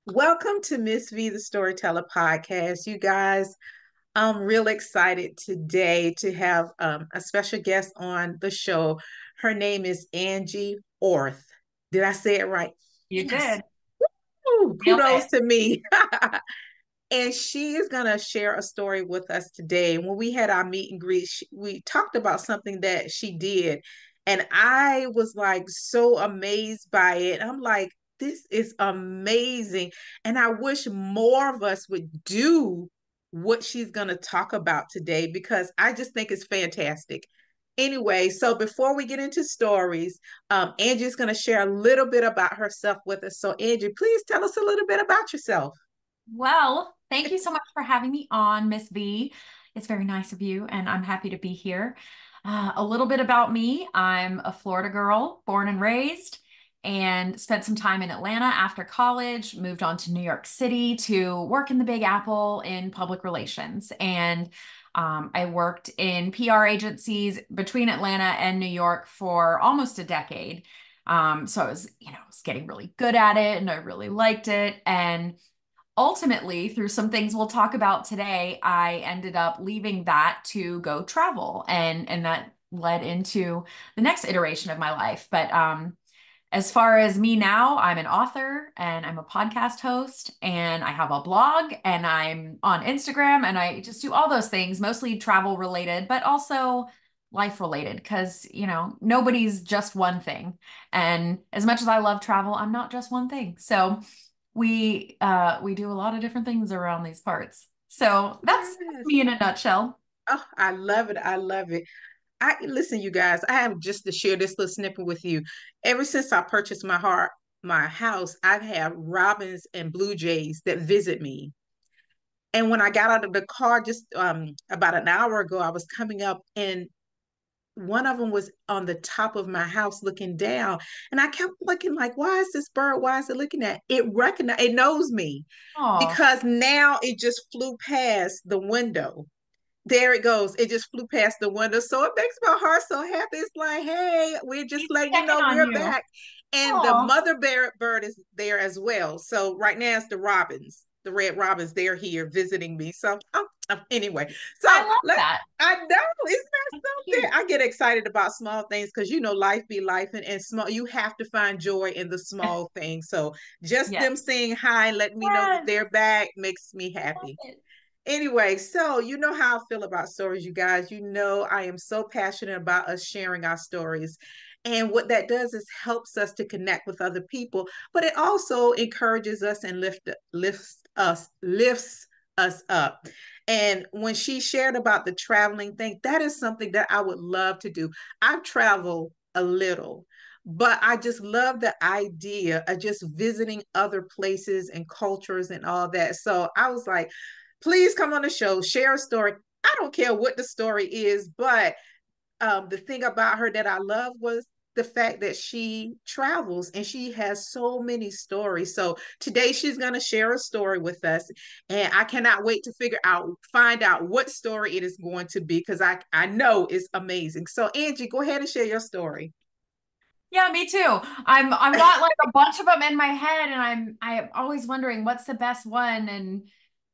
Welcome to Miss V, the Storyteller podcast. You guys, I'm real excited today to have a special guest on the show. Her name is Angie Orth. Did I say it right? You Yes. did. Woo, Nailed it. kudos to me. And she is going to share a story with us today. When we had our meet and greet, we talked about something that she did. And I was like so amazed by it. I'm like, this is amazing. And I wish more of us would do what she's going to talk about today because I just think it's fantastic. Anyway, so before we get into stories, Angie's going to share a little bit about herself with us. So, Angie, please tell us a little bit about yourself. Well, thank you so much for having me on, Miss V. It's very nice of you, and I'm happy to be here. A little bit about me. I'm a Florida girl, born and raised, and spent some time in Atlanta after college, moved on to New York City to work in the Big Apple in public relations. And I worked in PR agencies between Atlanta and New York for almost a decade. So I was getting really good at it and I really liked it. And ultimately, through some things we'll talk about today, I ended up leaving that to go travel, and that led into the next iteration of my life. But as far as me now, I'm an author and I'm a podcast host and I have a blog and I'm on Instagram and I just do all those things, mostly travel related, but also life related because, nobody's just one thing. And as much as I love travel, I'm not just one thing. So we do a lot of different things around these parts. So that's Yes. me in a nutshell. Oh, I love it. I love it. I listen, you guys, I have just to share this little snippet with you. Ever since I purchased my house, I've had robins and blue jays that visit me. And when I got out of the car just about an hour ago, I was coming up and one of them was on the top of my house looking down. And I kept looking like, why is this bird? Why is it looking at it knows me Oh, because now it just flew past the window. There it goes. It just flew past the window. So it makes my heart so happy. It's like, hey, we're just he's letting you checking know on we're you. back. And the Oh, mother bird is there as well. So right now it's the robins, the red robins. They're here visiting me. So anyway, I so love let that. I know isn't that That's something? cute. I get excited about small things because life be life and small. You have to find joy in the small things. So just Yes. them saying hi, letting me know that Yes. they're back makes me I love happy. it. Anyway, so you know how I feel about stories, you guys. You know, I am so passionate about us sharing our stories. And what that does is helps us to connect with other people, but it also encourages us and lifts us up. And when she shared about the traveling thing, that is something that I would love to do. I've traveled a little, but I just love the idea of just visiting other places and cultures and all that. So I was like, please come on the show, share a story. I don't care what the story is, but the thing about her that I love was the fact that she travels and she has so many stories. So today she's going to share a story with us, and I cannot wait to find out what story it is going to be because I know it's amazing. So Angie, go ahead and share your story. Yeah, me too. I've got like a bunch of them in my head and I'm always wondering what's the best one, and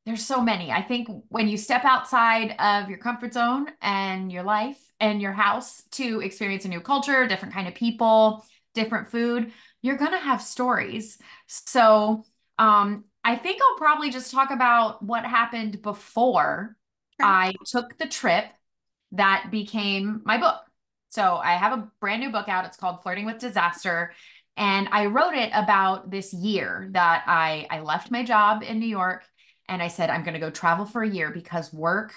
there's so many. I think when you step outside of your comfort zone and your life and your house to experience a new culture, different kind of people, different food, you're gonna have stories. So, I think I'll probably just talk about what happened before Okay. I took the trip that became my book. So I have a brand new book out. It's called Flirting with Disaster. And I wrote it about this year that I left my job in New York and I said, I'm going to go travel for a year because work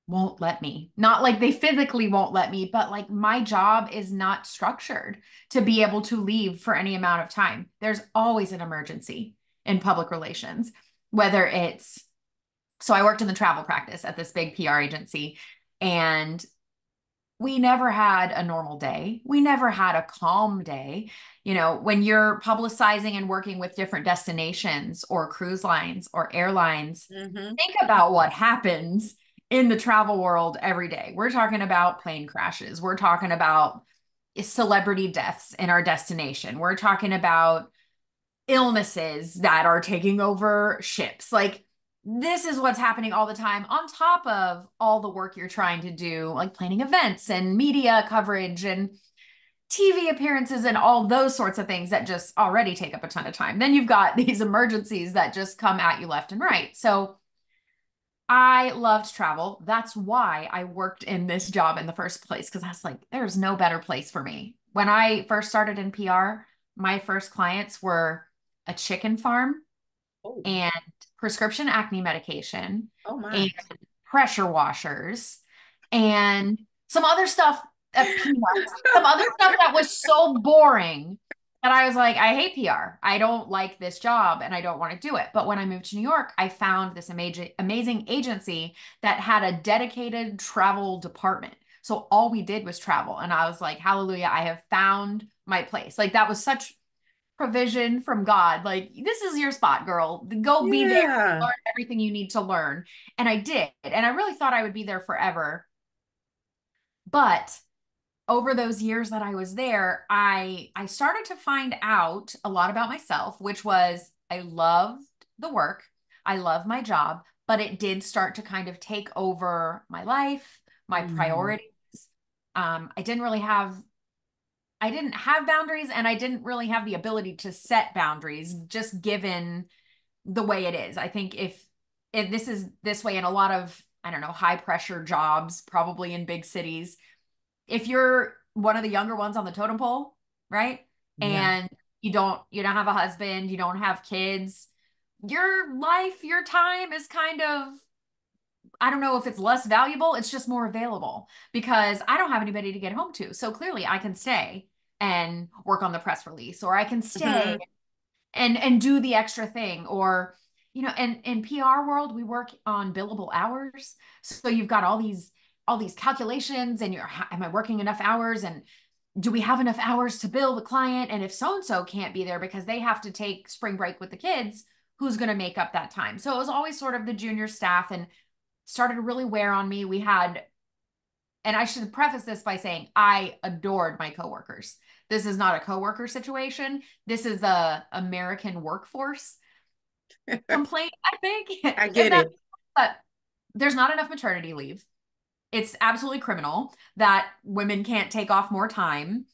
won't let me. Not like they physically won't let me, but like my job is not structured to be able to leave for any amount of time. There's always an emergency in public relations, whether it's so I worked in the travel practice at this big PR agency, and we never had a normal day. We never had a calm day. When you're publicizing and working with different destinations or cruise lines or airlines, Mm-hmm. think about what happens in the travel world every day. We're talking about plane crashes. We're talking about celebrity deaths in our destination. We're talking about illnesses that are taking over ships. Like, this is what's happening all the time, on top of all the work you're trying to do, like planning events and media coverage and TV appearances and all those sorts of things that just already take up a ton of time. Then you've got these emergencies that just come at you left and right. So I loved travel. That's why I worked in this job in the first place, because I was like, there's no better place for me. When I first started in PR, my first clients were a chicken farm Oh, and prescription acne medication oh my. and pressure washers and some other stuff, peanuts, some other stuff that was so boring that I was like, I hate PR. I don't like this job and I don't want to do it. But when I moved to New York, I found this amazing agency that had a dedicated travel department. So all we did was travel. And I was like, hallelujah, I have found my place. Like, that was such provision from God. Like, this is your spot, girl. Go be there, Yeah. learn everything you need to learn. And I did. And I really thought I would be there forever. But over those years that I was there, I started to find out a lot about myself, which was I loved the work. I love my job, but it did start to kind of take over my life, my Mm. priorities. I didn't really have I didn't have boundaries, and I didn't really have the ability to set boundaries just given the way it is. I think if this is this way in a lot of, I don't know, high pressure jobs, probably in big cities, if you're one of the younger ones on the totem pole, right? Yeah. And you don't have a husband, you don't have kids, your life, your time is kind of, I don't know if it's less valuable, it's just more available because I don't have anybody to get home to. So clearly I can stay and work on the press release, or I can stay Mhm. and do the extra thing, or and in PR world we work on billable hours. So you've got all these calculations, and am I working enough hours, and do we have enough hours to bill the client, and if so and so can't be there because they have to take spring break with the kids, who's going to make up that time? So it was always sort of the junior staff, and started to really wear on me. We had, and I should preface this by saying I adored my coworkers. This is not a coworker situation. This is a American workforce complaint, I think. I If get that, it. but there's not enough maternity leave. It's absolutely criminal that women can't take off more time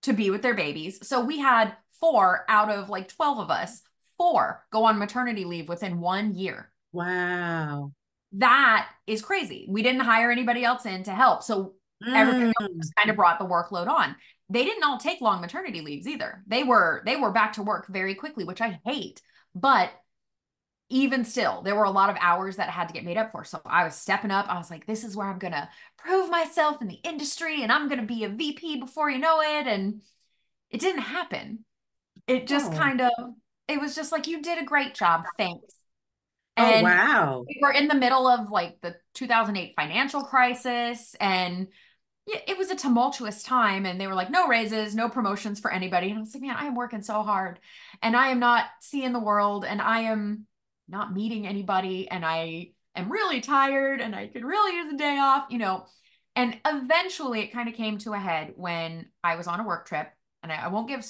to be with their babies. So we had 4 out of like 12 of us, 4 go on maternity leave within 1 year. Wow. That is crazy. We didn't hire anybody else in to help. So everybody else Mm. just kind of brought the workload on. They didn't all take long maternity leaves either. They were back to work very quickly, which I hate. But even still, there were a lot of hours that had to get made up for. So I was stepping up. I was like, this is where I'm going to prove myself in the industry, and I'm going to be a VP before you know it. And it didn't happen. It just Oh. kind of, it was just like, you did a great job. Thanks. Oh, And wow. we were in the middle of like the 2008 financial crisis, and yeah, it was a tumultuous time. And they were like, no raises, no promotions for anybody. And I was like, man, I am working so hard, and I am not seeing the world, and I am not meeting anybody, and I am really tired, and I could really use a day off. And eventually it kind of came to a head when I was on a work trip. And I won't give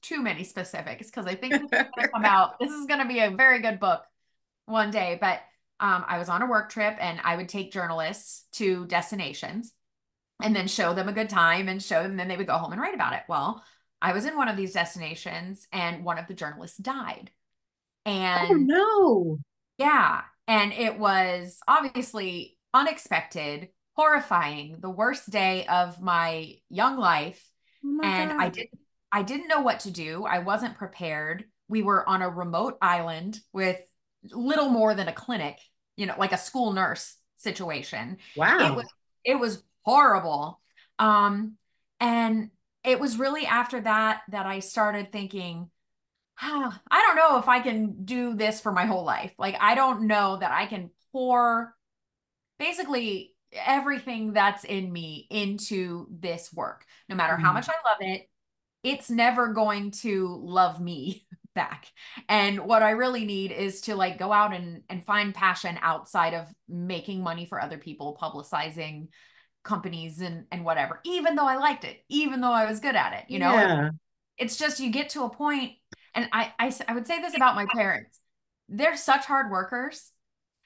too many specifics because I think this is going to come out. This is going to be a very good book one day. But I was on a work trip, and I would take journalists to destinations and then show them a good time and show them, and then they would go home and write about it. Well, I was in one of these destinations, and one of the journalists died. Oh And no. yeah, and it was obviously unexpected, horrifying, the worst day of my young life. Oh my And I God. didn't I didn't know what to do. I wasn't prepared. We were on a remote island with little more than a clinic, like a school nurse situation. It was Wow. it was horrible. And it was really after that I started thinking, I don't know if I can do this for my whole life. Like, I don't know that I can pour basically everything that's in me into this work. No matter how Mm. much I love it, it's never going to love me back. And what I really need is to like go out and find passion outside of making money for other people, publicizing companies and whatever, even though I liked it, even though I was good at it. Yeah. It's just you get to a point. And I would say this about my parents. They're such hard workers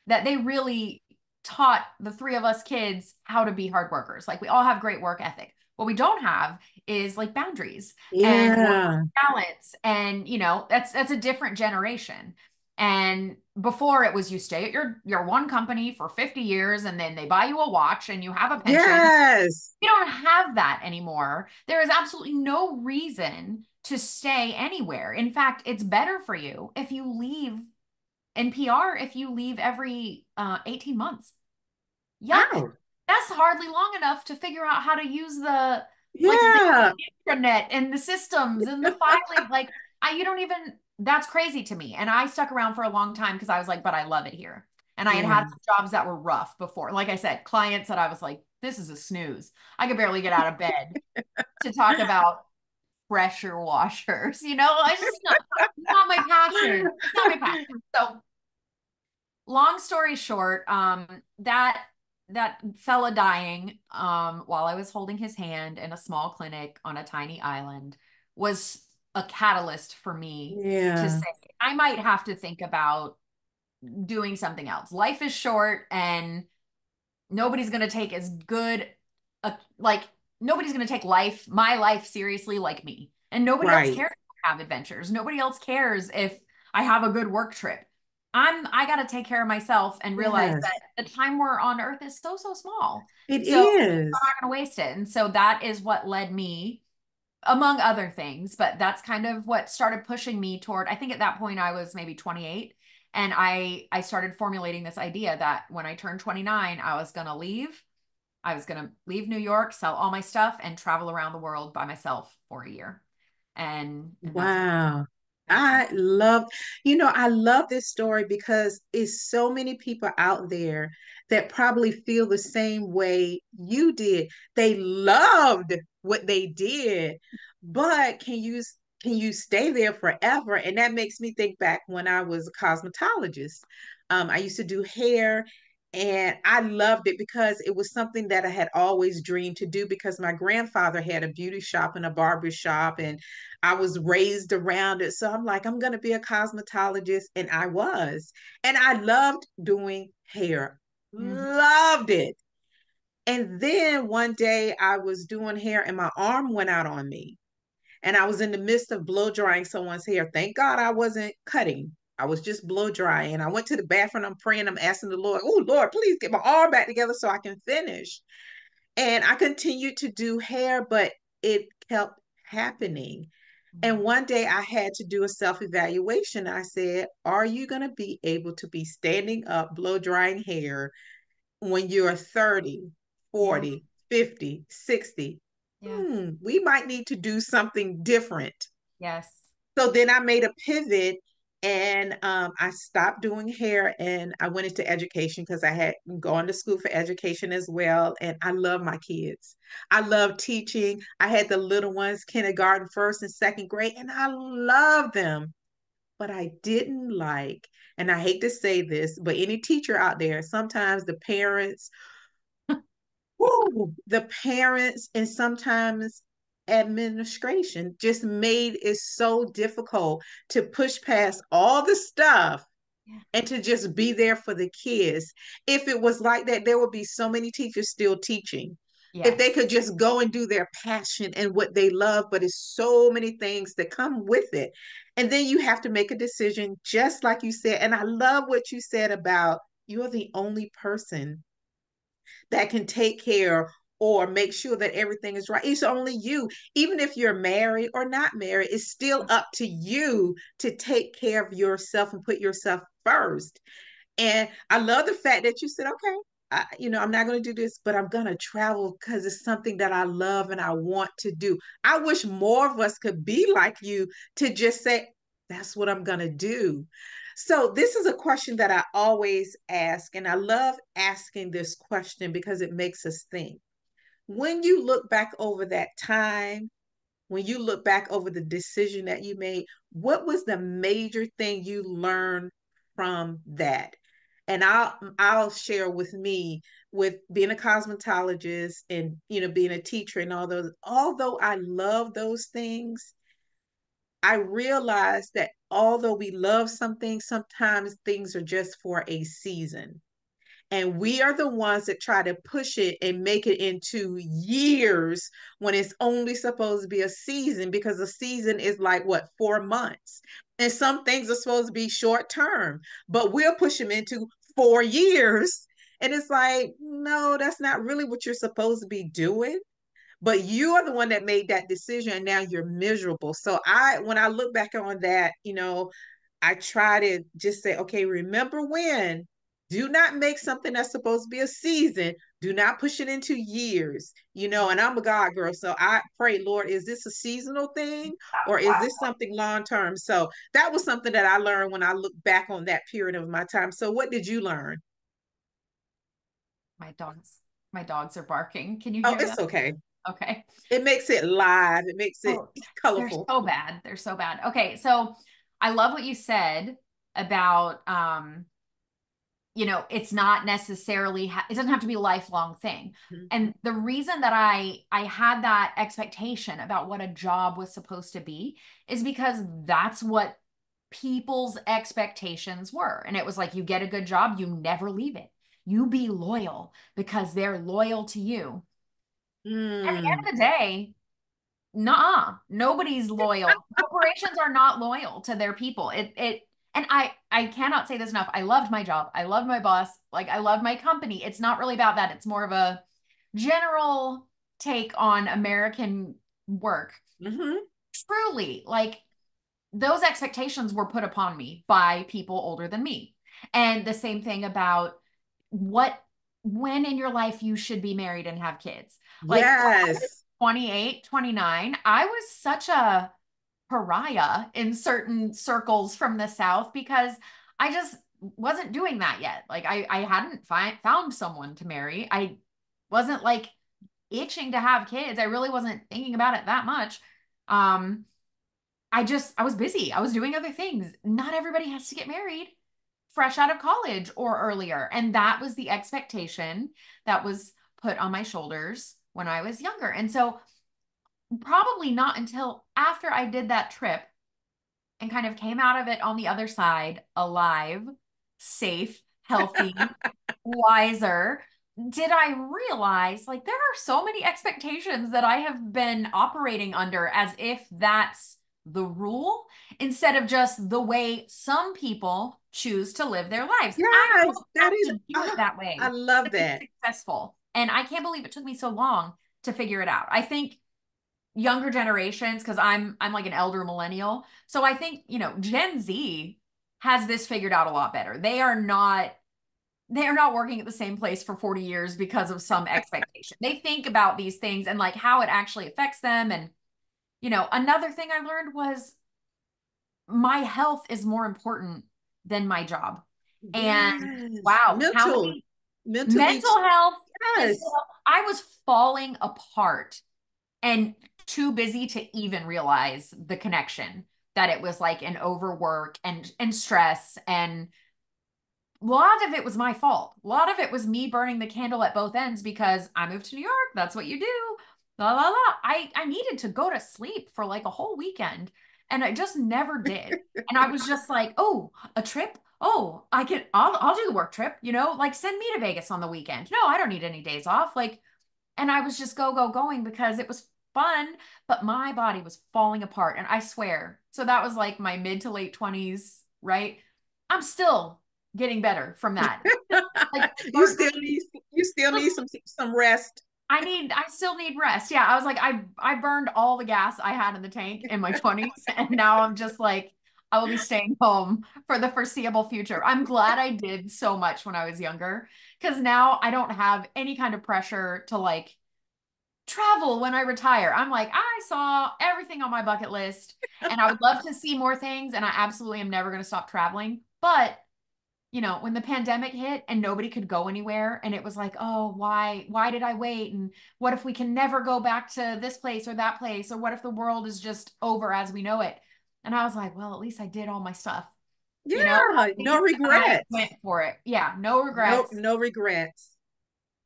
that they really taught the three of us kids how to be hard workers. Like we all have great work ethic. What we don't have is like boundaries and work Yeah. balance. And that's a different generation. And before it was you stay at your one company for 50 years and then they buy you a watch and you have a pension. Yes. We don't have that anymore. There is absolutely no reason to stay anywhere. In fact, it's better for you if you leave in PR if you leave every 18 months. Yuck. Wow. That's hardly long enough to figure out how to use the Yeah. intranet and the systems and the filing. Like you don't even, that's crazy to me. And I stuck around for a long time because I was like, but I love it here. And I had Yeah. had some jobs that were rough before. Like I said, clients that I was like, this is a snooze. I could barely get out of bed to talk about pressure washers. It's just not my passion. It's not my passion. So long story short, that fella dying while I was holding his hand in a small clinic on a tiny island was a catalyst for me to Yeah. say I might have to think about doing something else. Life is short and nobody's going to take as good like nobody's going to take my life seriously like me. And nobody else Right. cares if I have adventures. Nobody else cares if I have a good work trip. I got to take care of myself and realize Yes. that the time we're on earth is so small. It So I'm is. not going to waste it. And so that is what led me among other things, but that's kind of what started pushing me toward, I think at that point I was maybe 28 and I started formulating this idea that when I turned 29, I was going to leave New York, sell all my stuff and travel around the world by myself for a year. And that's what Wow. that's I love this story because it's so many people out there that probably feel the same way you did. They loved what they did, but can you stay there forever? And that makes me think back when I was a cosmetologist. I used to do hair and I loved it because it was something that I had always dreamed to do because my grandfather had a beauty shop and a barber shop and I was raised around it. So I'm like, I'm going to be a cosmetologist. And I was. And I loved doing hair, Mhm. loved it. And then one day I was doing hair and my arm went out on me. And I was in the midst of blow drying someone's hair. Thank God I wasn't cutting. I was just blow drying. And I went to the bathroom. I'm praying. I'm asking the Lord, oh, Lord, please get my arm back together so I can finish. And I continued to do hair, but it kept happening. And one day I had to do a self evaluation. I said, are you going to be able to be standing up, blow drying hair when you're 30, Yeah. 40, 50, 60? Yeah. We might need to do something different. Yes. So then I made a pivot and I stopped doing hair and I went into education because I had gone to school for education as well. And I love my kids. I love teaching. I had the little ones, kindergarten, first and second grade, and I love them. But I didn't like, and I hate to say this, but any teacher out there, sometimes the parents the parents and sometimes administration just made it so difficult to push past all the stuff Yeah. and to just be there for the kids. If it was like that, there would be so many teachers still teaching. If they Yes. could just go and do their passion and what they love, but it's so many things that come with it. And then you have to make a decision, just like you said. And I love what you said about you're the only person that can take care or make sure that everything is right. It's only you. Even if you're married or not married, it's still up to you to take care of yourself and put yourself first. And I love the fact that you said, okay, I'm not going to do this, but I'm going to travel because it's something that I love and I want to do. I wish more of us could be like you to just say, that's what I'm going to do. So, this is a question that I always ask, and I love asking this question because it makes us think. When you look back over that time, when you look back over the decision that you made, what was the major thing you learned from that? And I'll share with me with being a cosmetologist and being a teacher and all those. Although I love those things, I realized that although we love something, sometimes things are just for a season. And we are the ones that try to push it and make it into years when it's only supposed to be a season, because a season is like what, 4 months. And some things are supposed to be short term, but we'll push them into 4 years. And it's like, no, that's not really what you're supposed to be doing. But you are the one that made that decision, and now you're miserable. So when I look back on that, I try to just say, okay, remember when, do not make something that's supposed to be a season, do not push it into years, and I'm a God girl. So I pray, Lord, is this a seasonal thing or is this something long term? So that was something that I learned when I look back on that period of my time. So what did you learn? My dogs, my dogs are barking. Can you Oh, hear it's that? okay. Okay. It makes it live, it makes it Oh, they're colorful. so bad. They're so bad. Okay, so I love what you said about it's not necessarily it doesn't have to be a lifelong thing. Mhm. And the reason that I had that expectation about what a job was supposed to be is because that's what people's expectations were. And it was like, you get a good job, you never leave it. You be loyal because they're loyal to you. At the Mm. end of the day, nah, nobody's loyal. Corporations are not loyal to their people. And I cannot say this enough. I loved my job. I loved my boss. Like, I love my company. It's not really about that. It's more of a general take on American work. Hmm. Truly, like, those expectations were put upon me by people older than me. And the same thing about what when in your life you should be married and have kids. Like, when I was Yes. 28, 29, I was such a pariah in certain circles from the South because I just wasn't doing that yet. Like, I hadn't found someone to marry. I wasn't like itching to have kids. I really wasn't thinking about it that much. Um, I was busy. I was doing other things. Not everybody has to get married fresh out of college or earlier. And that was the expectation that was put on my shoulders when I was younger. And so, probably not until after I did that trip and kind of came out of it on the other side, alive, safe, healthy, wiser, did I realize like there are so many expectations that I have been operating under as if that's the rule instead of just the way some people choose to live their lives. I Yes, don't that have is, to do it that I way love to be that. successful. And I can't believe it took me so long to figure it out. I think younger generations, because I'm like an elder millennial, so I think, Gen Z has this figured out a lot better. They are not working at the same place for 40 years because of some expectation. They think about these things and like how it actually affects them. And, another thing I learned was my health is more important than my job. And Yes. wow, how Mental, many mentally, mental health, physical yes. health, I was falling apart and too busy to even realize the connection that it was like an overwork and stress, and a lot of it was my fault. A lot of it was me burning the candle at both ends because I moved to New York. That's what you do. La la la. I needed to go to sleep for like a whole weekend and I just never did. And I was just like, oh, a trip? Oh, I'll do the work trip, like send me to Vegas on the weekend. No, I don't need any days off. Like, and I was just going because it was fun, but my body was falling apart. And I swear, so that was like my mid to late 20s, right? I'm still getting better from that. Like, You still need, you still need some rest. I still need rest. Yeah, I was like, I burned all the gas I had in the tank in my 20s, and now I'm just like, I will be staying home for the foreseeable future. I'm glad I did so much when I was younger, because now I don't have any kind of pressure to like travel when I retire. I'm like, I saw everything on my bucket list and I would love to see more things. And I absolutely am never going to stop traveling. But, when the pandemic hit and nobody could go anywhere, and it was like, oh, why did I wait? And what if we can never go back to this place or that place? Or what if the world is just over as we know it? And I was like, well, at least I did all my stuff. At Yeah, no least I regrets. went for it. Yeah, no No, regrets. no regrets.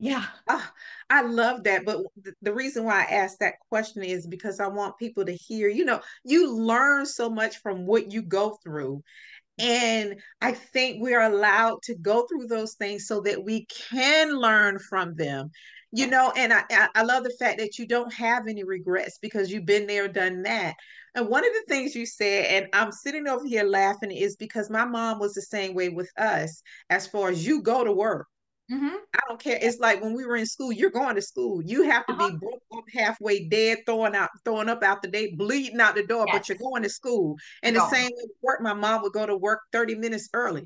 Yeah. Ah, I love that. But the reason why I asked that question is because I want people to hear, you learn so much from what you go through. And I think we're allowed to go through those things so that we can learn from them. Yes. And I love the fact that you don't have any regrets because you've been there, done that. And one of the things you said, and I'm sitting over here laughing, is because my mom was the same way with us as far as you go to work. Mm-hmm. I don't care. It's like when we were in school, you're going to school. You have to be Uh-huh. broke up halfway dead, throwing up out the day, bleeding out the door, but Yes. you're going to school. You're And the going. same with work, my mom would go to work 30 minutes early.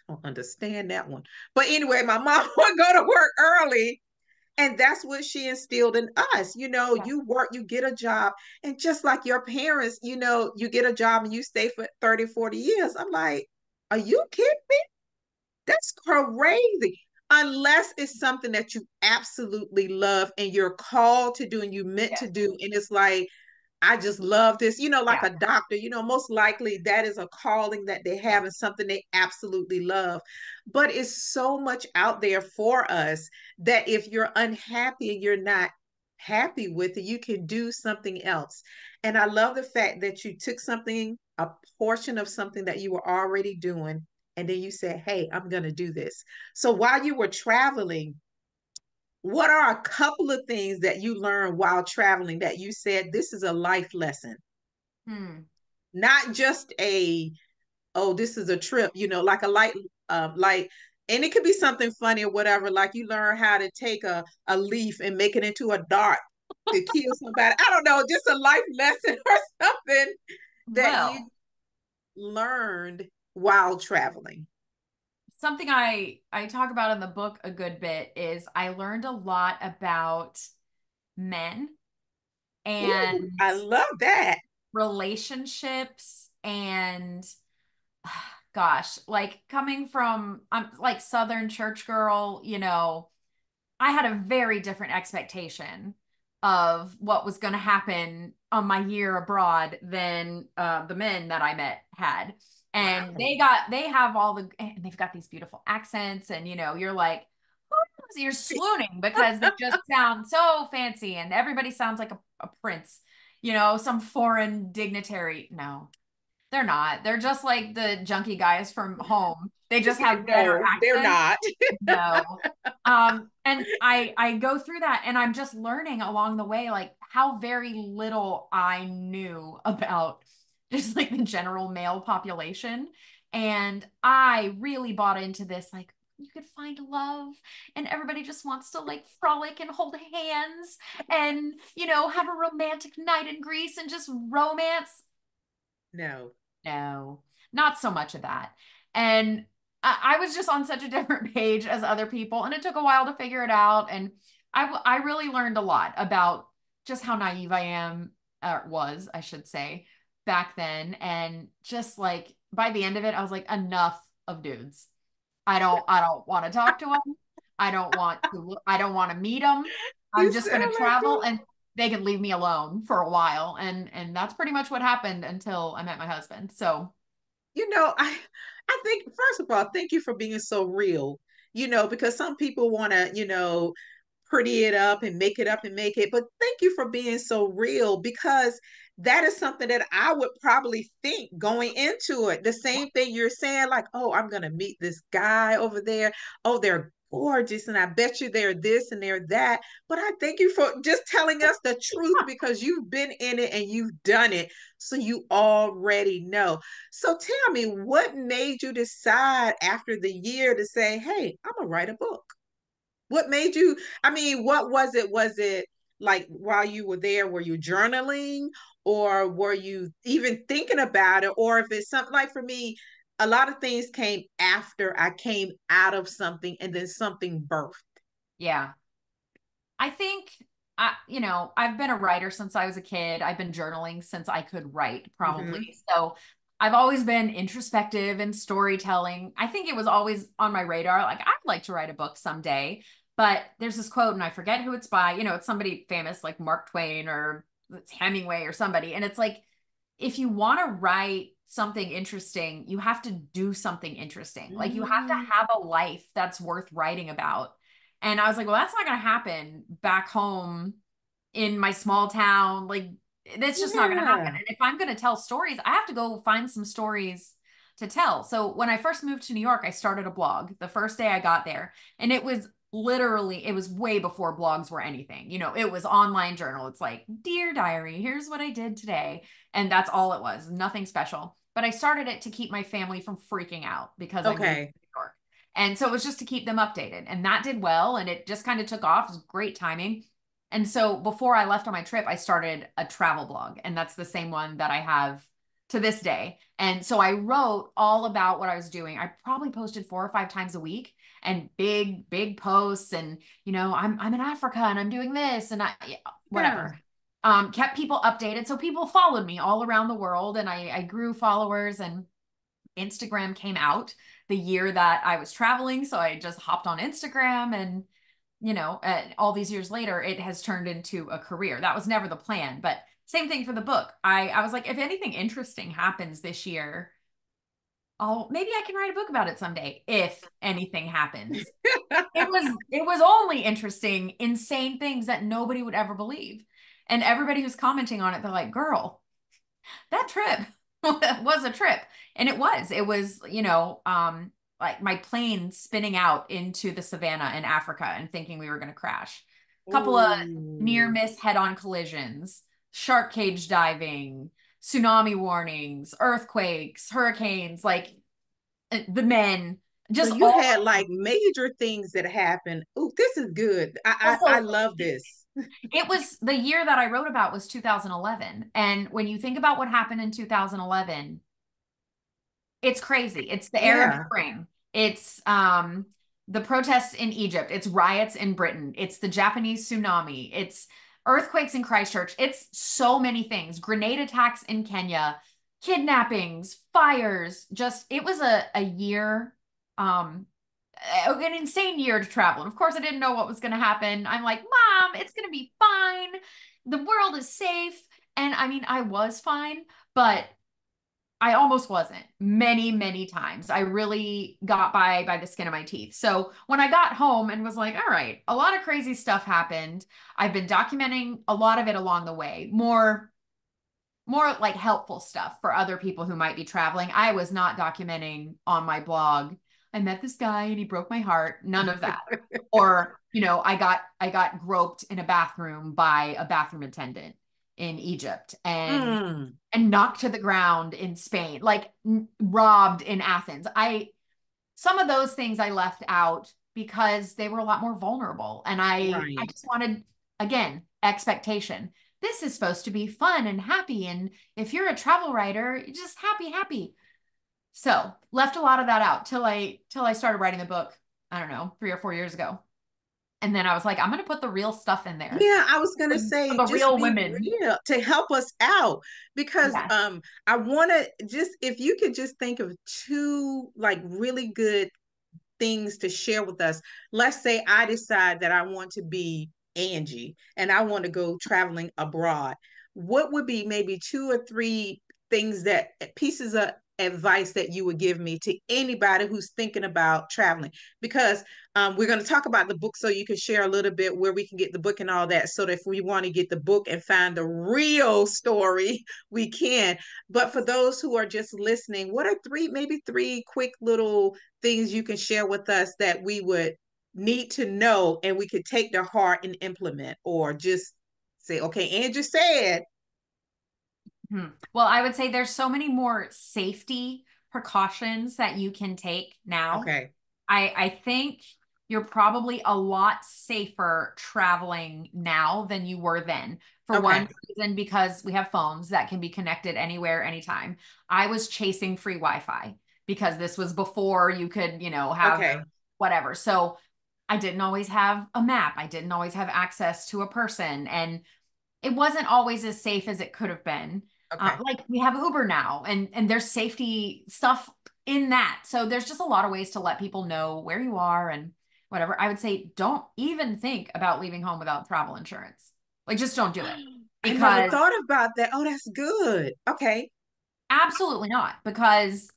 I don't understand that one. But anyway, my mom would go to work early. And that's what she instilled in us. Yes. You work, you get a job. And just like your parents, you get a job and you stay for 30, 40 years. I'm like, are you kidding me? That's crazy. Unless it's something that you absolutely love and you're called to do and you meant to Yes. do. And it's like, I just love this, like Yeah. a doctor, most likely that is a calling that they have and something they absolutely love. But it's so much out there for us that if you're unhappy and you're not happy with it, you can do something else. And I love the fact that you took something, a portion of something that you were already doing, and then you said, hey, I'm going to do this. So while you were traveling, what are a couple of things that you learned while traveling that you said this is a life lesson? Hmm. Not just oh, this is a trip, like a light, like, and it could be something funny or whatever. Like you learn how to take a leaf and make it into a dart to kill somebody. I don't know, just a life lesson or something that you Well, learned while traveling. something I talk about in the book a good bit is I learned a lot about men Ooh, and I love that. relationships and gosh, like coming from I'm like Southern church girl, I had a very different expectation of what was going to happen on my year abroad than the men that I met had. And Wow. they have all and they've got these beautiful accents, and you're like, oh, you're swooning because they just sound so fancy, and everybody sounds like a prince, some foreign dignitary. No, they're not. They're just like the junkie guys from home. They just have better No, they're accents. not. No. And I go through that and I'm just learning along the way like how very little I knew about just like the general male population. And I really bought into this like you could find love and everybody just wants to like frolic and hold hands and have a romantic night in Greece and just romance. No. No, not so much of that. And I was just on such a different page as other people, and it took a while to figure it out. And I really learned a lot about just how naive I am, or was, I should say, back then. And just like by the end of it, I was like, enough of dudes. I don't want to talk to them. I don't want to meet them. You I'm just going to sound like travel me. and they can leave me alone for a while. And that's pretty much what happened until I met my husband. So, I think first of all, thank you for being so real. Because some people want to, pretty it up and make it up and make it. But thank you for being so real because that is something that I would probably think going into it. The same thing you're saying, like, oh, I'm going to meet this guy over there. Oh, they're gorgeous. And I bet you they're this and they're that. But I thank you for just telling us the truth because you've been in it and you've done it. So you already know. So tell me, what made you decide after the year to say, hey, I'm going to write a book? What made you, I mean, what was it? Was it like while you were there, were you journaling or were you even thinking about it? Or if it's something like for me, a lot of things came after I came out of something and then something birthed. yeah. I think I've been a writer since I was a kid. I've been journaling since I could write, probably. Mm-hmm. So I've always been introspective and storytelling. I think it was always on my radar. Like, I'd like to write a book someday. But there's this quote, and I forget who it's by. It's somebody famous like Mark Twain or it's Hemingway or somebody. And it's like, if you want to write something interesting, you have to do something interesting. Like, you have to Mm-hmm. have a life that's worth writing about. And I was like, well, that's not going to happen back home in my small town. Like, that's just not going to happen. Yeah. And if I'm going to tell stories, I have to go find some stories to tell. So when I first moved to New York, I started a blog the first day I got there. And it was literally, it was way before blogs were anything. You know, it was online journal. It's like, Dear Diary, here's what I did today. And that's all it was, nothing special. But I started it to keep my family from freaking out because I moved Okay. to New York. And so it was just to keep them updated. And that did well. And it just kind of took off. It was great timing. And so before I left on my trip, I started a travel blog. And that's the same one that I have to this day. And so I wrote all about what I was doing. I probably posted 4 or 5 times a week and big posts. And, you know, I'm in Africa and I'm doing this and Yeah. whatever. Kept people updated. So people followed me all around the world and I grew followers, and Instagram came out the year that I was traveling. So I just hopped on Instagram, and, you know, all these years later, it has turned into a career. That was never the plan, but same thing for the book. I was like, if anything interesting happens this year, maybe I can write a book about it someday, if anything happens. It was only interesting, insane things that nobody would ever believe. And everybody who's commenting on it, they're like, girl, that trip was a trip. And it was, you know, like my plane spinning out into the savannah in Africa and thinking we were going to crash. A couple of near Ooh. miss head on collisions, shark cage diving, tsunami warnings, earthquakes, hurricanes, like the men, So just you all. had like major things that happened. Ooh, this is good. I Also, love this. it was the year that I wrote about was 2011. And when you think about what happened in 2011, it's crazy. It's the Arab Yeah. Spring. It's the protests in Egypt. It's riots in Britain. It's the Japanese tsunami. It's earthquakes in Christchurch. It's so many things. Grenade attacks in Kenya, kidnappings, fires. Just it was a year, um, an insane year to travel. And of course, I didn't know what was going to happen. I'm like, Mom, it's going to be fine. The world is safe. And I mean, I was fine, but I almost wasn't many times. I really got by the skin of my teeth. So when I got home and was like, all right, a lot of crazy stuff happened. I've been documenting a lot of it along the way. More like helpful stuff for other people who might be traveling. I was not documenting on my blog, I met this guy and he broke my heart. None of that. Or, you know, I got groped in a bathroom by a bathroom attendant in Egypt, Mm, and knocked to the ground in Spain, like robbed in Athens. Some of those things I left out because they were a lot more vulnerable. And I right. just wanted, again, expectation. This is supposed to be fun and happy. And if you're a travel writer, you're just happy. So left a lot of that out till I started writing the book, I don't know, 3 or 4 years ago. And then I was like, I'm gonna put the real stuff in there Yeah, I was gonna for say the just real be women. real to help us out because Yes. I want to just if you could just think of two like really good things to share with us. Let's say I decide that I want to be Angie and I want to go traveling abroad. What would be maybe two or three things that pieces of advice that you would give me to anybody who's thinking about traveling? Because we're going to talk about the book so you can share a little bit where we can get the book and all that. So that if we want to get the book and find the real story, we can. But for those who are just listening, what are maybe three quick little things you can share with us that we would need to know and we could take to heart and implement or just say, okay, Andrew said, Well, I would say there's so many more safety precautions that you can take now. okay, I think you're probably a lot safer traveling now than you were then. For one okay, reason, because we have phones that can be connected anywhere, anytime. I was chasing free Wi-Fi because this was before you could, you know, have okay, whatever. So I didn't always have a map. I didn't always have access to a person. And it wasn't always as safe as it could have been. okay. Like we have Uber now, and there's safety stuff in that. So there's just a lot of ways to let people know where you are and whatever. I would say don't even think about leaving home without travel insurance. Like just don't do it I never because thought about that. Oh, that's good. Okay. absolutely not. Because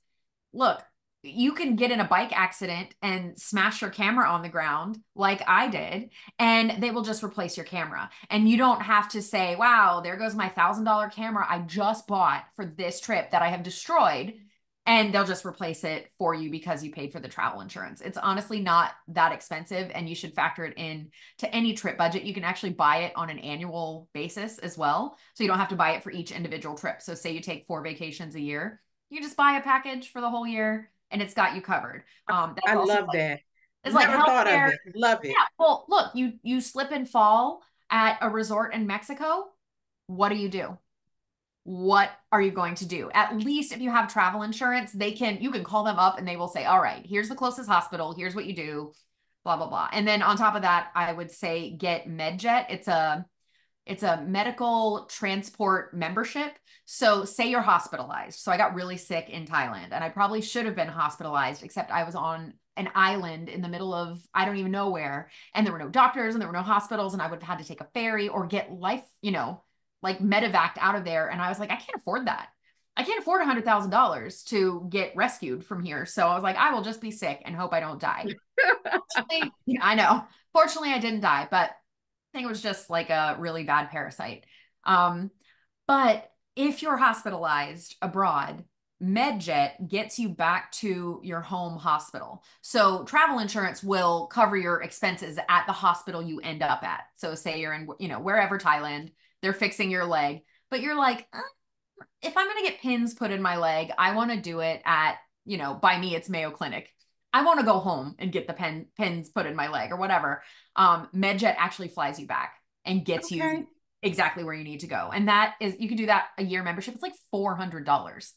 look, you can get in a bike accident and smash your camera on the ground like I did, and they will just replace your camera. And you don't have to say, wow, there goes my $1,000 camera I just bought for this trip that I have destroyed. And they'll just replace it for you because you paid for the travel insurance. It's honestly not that expensive, and you should factor it in to any trip budget. You can actually buy it on an annual basis as well. So you don't have to buy it for each individual trip. So say you take 4 vacations a year, you just buy a package for the whole year and it's got you covered. I That's also love that. it's like Never thought of healthcare. it. Love it. Yeah. Well, look, you slip and fall at a resort in Mexico. What do? What are you going to do? At least if you have travel insurance, you can call them up and they will say, all right, here's the closest hospital. Here's what you do, blah, blah, blah. And then on top of that, I would say get MedJet. It's a medical transport membership. So say you're hospitalized. So I got really sick in Thailand and I probably should have been hospitalized, except I was on an island in the middle of, I don't even know where. And there were no doctors and there were no hospitals. And I would have had to take a ferry or get like medevaced out of there. And I was like, I can't afford that. I can't afford $100,000 to get rescued from here. So I was like, I will just be sick and hope I don't die. I know. Fortunately, I didn't die, but I think it was just like a really bad parasite. Um, but if you're hospitalized abroad, MedJet gets you back to your home hospital. So travel insurance will cover your expenses at the hospital you end up at. So say you're in, wherever Thailand, they're fixing your leg, but you're like, if I'm going to get pins put in my leg, I want to do it at, by me, it's Mayo Clinic. I want to go home and get the pins put in my leg or whatever. MedJet actually flies you back and gets Okay. you exactly where you need to go. And that is, you can do that a year membership. It's like $400.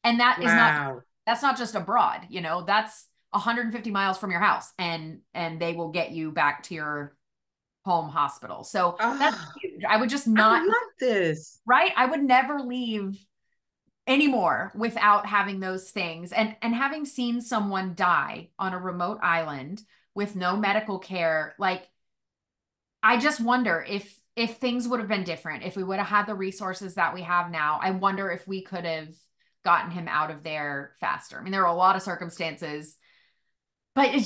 And Wow. that's not just abroad, that's 150 miles from your house and they will get you back to your home hospital. So that's Oh, huge. I would just I not, love this. right? I would never leave anymore without having those things. And having seen someone die on a remote island with no medical care, like I just wonder if things would have been different, if we would have had the resources that we have now. I wonder if we could have gotten him out of there faster. I mean, there are a lot of circumstances, but it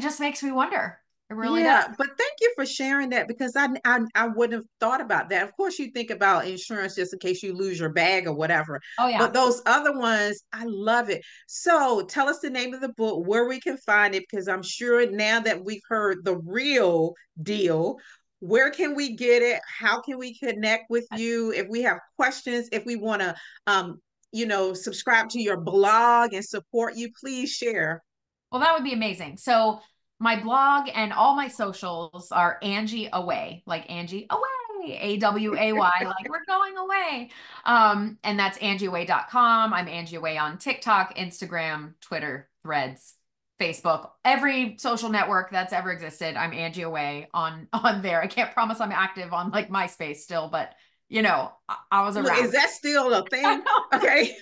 just makes me wonder. It really does. Yeah, but thank you for sharing that because I wouldn't have thought about that. Of course, you think about insurance just in case you lose your bag or whatever, Oh but yeah. those other ones, I love it. So tell us the name of the book, where we can find it, because I'm sure now that we've heard the real deal, where can we get it? How can we connect with you? If we have questions, if we want to, subscribe to your blog and support you, please share. Well, that would be amazing. So my blog and all my socials are Angie Away, like Angie Away, AWAY, like we're going away. And that's angieaway.com. I'm Angie Away on TikTok, Instagram, Twitter, Threads, Facebook, every social network that's ever existed. I'm Angie Away on there. I can't promise I'm active on like MySpace still, but I was Look, is around. that still a thing? Okay.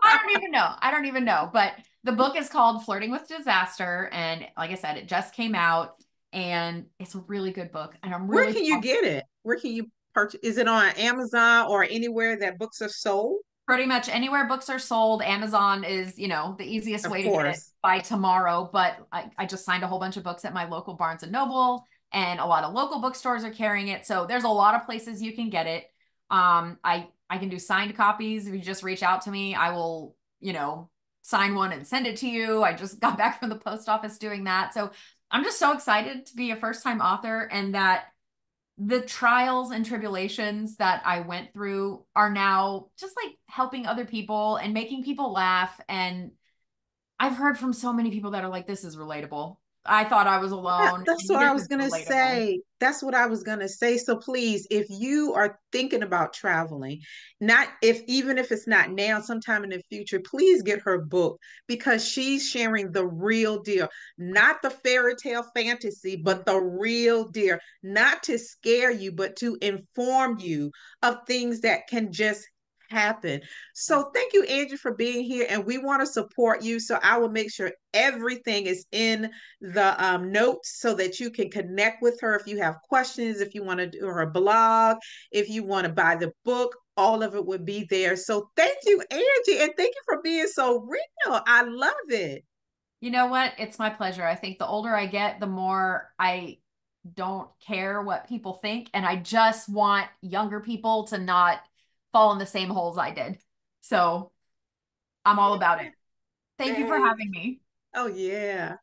I don't even know. I don't even know. But the book is called Flirting with Disaster. And like I said, it just came out and it's a really good book. And I'm Where really can you get it? Where can you purchase? Is it on Amazon or anywhere that books are sold? pretty much anywhere books are sold. Amazon is, the easiest Of way to get it course. by tomorrow. But I just signed a whole bunch of books at my local Barnes and Noble, and a lot of local bookstores are carrying it. So there's a lot of places you can get it. I can do signed copies. If you just reach out to me, I will, sign one and send it to you. I just got back from the post office doing that. So I'm just so excited to be a first time author, and that the trials and tribulations that I went through are now just like helping other people and making people laugh. And I've heard from so many people that are like, this is relatable. I thought I was Yeah, alone, that's and what this I was is gonna relatable. say. That's what I was gonna say. So please, if you are thinking about traveling, not if even if it's not now, sometime in the future, please get her book because she's sharing the real deal, not the fairy tale fantasy, but the real deal, not to scare you, but to inform you of things that can just happen. Yes. So thank you, Angie, for being here. And we want to support you. So I will make sure everything is in the notes so that you can connect with her if you have questions, if you want to do her blog, if you want to buy the book, all of it would be there. So thank you, Angie, and thank you for being so real. I love it. You know what? It's my pleasure. I think the older I get, the more I don't care what people think. And I just want younger people to not fall in the same holes I did. So I'm all about it. Thank you for Thanks. having me. Oh, yeah.